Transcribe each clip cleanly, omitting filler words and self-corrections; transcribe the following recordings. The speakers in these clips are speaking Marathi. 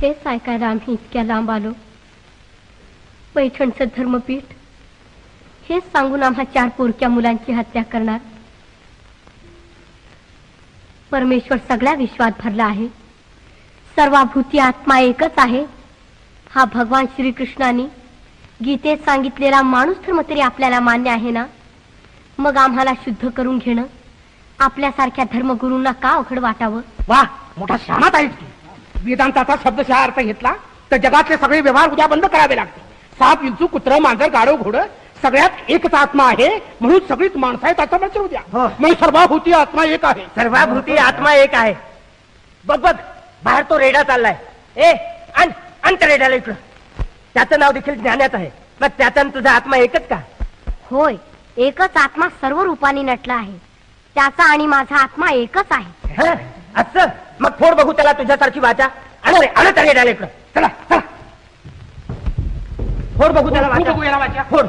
हेच ऐकायला आम्ही इतक्या लांब आलो. पैठणचं धर्मपीठ हेच सांगून आम्हा 4 पोरक्या मुलांची हत्या करणार. परमेश्वर सगळ्या विश्वात भरला आहे. सर्वभूती आत्मा एकच आहे. हा भगवान श्रीकृष्णाने गीतेत सांगितलेला माणूस धर्म तरी आपल्याला मान्य आहे ना? मग आम्हाला शुद्ध करून घेणं आपल्यासारख्या धर्मगुरूंना का अवघड वाटावं? वाह, मोठा शहाणा आहेस तू. वेदांताचा शब्दशः अर्थ घेतला तर जगातले सगळे व्यवहार उद्या बंद करावे लागतील. साप, विंचू, कुत्र, मांजर, गाढव, घोडं सगळ्यात एकच आत्मा आहे, म्हणून सगळीच माणसं आहेत असं म्हणतो उद्या. मग सर्वभूती आत्मा एक आहे. सर्वभूती आत्मा एक आहे. बघ बघ, बाहेर तो रेडा चाललाय. अंत रेड्याला इकडं. त्याचं नाव देखील ज्ञानात आहे. मग त्याचा तुझा आत्मा एकच का? होय, एकच आत्मा सर्व रूपाने नटला आहे. त्याचा आणि माझा आत्मा एकच आहे. असं? मग फोड बघू त्याला तुझ्यासारखी वाचा. आण त्या रेड्याला इकडं. चला चला, फोड बघू त्याला वाचा. फोड.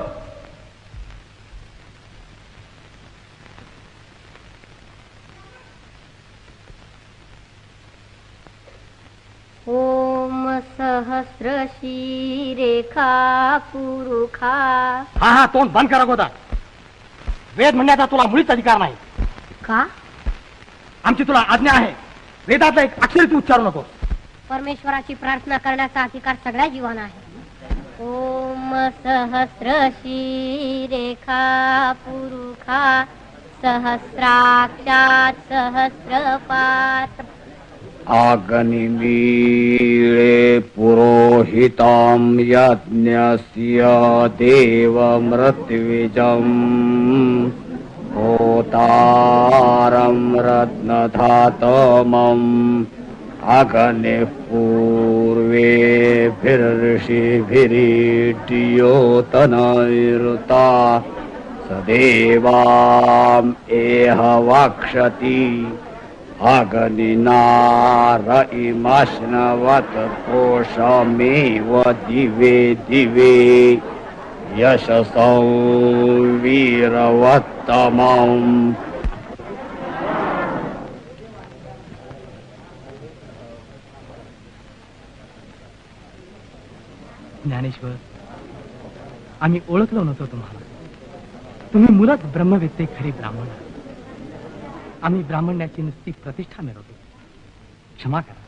ओम सहस्र शीरेखा पुरुखा. हा, तोंड बंद करा गोदा. वेद म्हणण्याचा तुला मुळीच अधिकार नाही. का? आमची तुला आज्ञा आहे. वेदातला एक अक्षर तू उच्चारू नको. परमेश्वराची प्रार्थना करण्याचा अधिकार सगळ्या जीवांना आहे. ओम सहस्र शीरेखा पुरुखा सहस्राक्षात सहस्रपात. अग्निमीळे पुरोहितं यज्ञस्य देवमृत्विजम् होतारं रत्नधातमम् अग्निः पूर्वेभिर्षिभिरीड्योतनैरुता सदेवाम् एह वक्षति अग्निनार इमाश्नवत कोशमेव दिवे दिवे यशसौ वीरवत्तमम्. ज्ञानेश्वर, आम्ही ओळखलो नव्हतो तुम्हाला. तुम्ही मुलच ब्रह्मवेत्ते खरे ब्राह्मण. आम्ही ब्राह्मण्याची नुसती प्रतिष्ठा मिळवतो. क्षमा करा.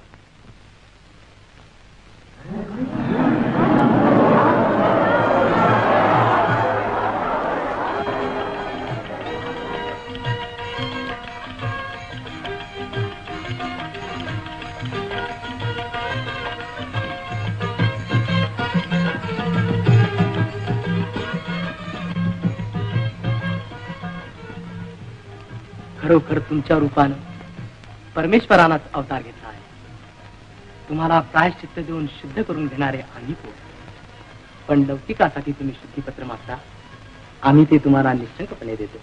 खरोखर तुमच्या रूपानं परमेश्वरानंच अवतार घेतला आहे. तुम्हाला प्रायश्चित्त देऊन शुद्ध करून घेणारे आम्ही पोट. पण लौकिकासाठी तुम्ही शुद्धीपत्र मागता, आम्ही ते तुम्हाला निशंकपणे देतो.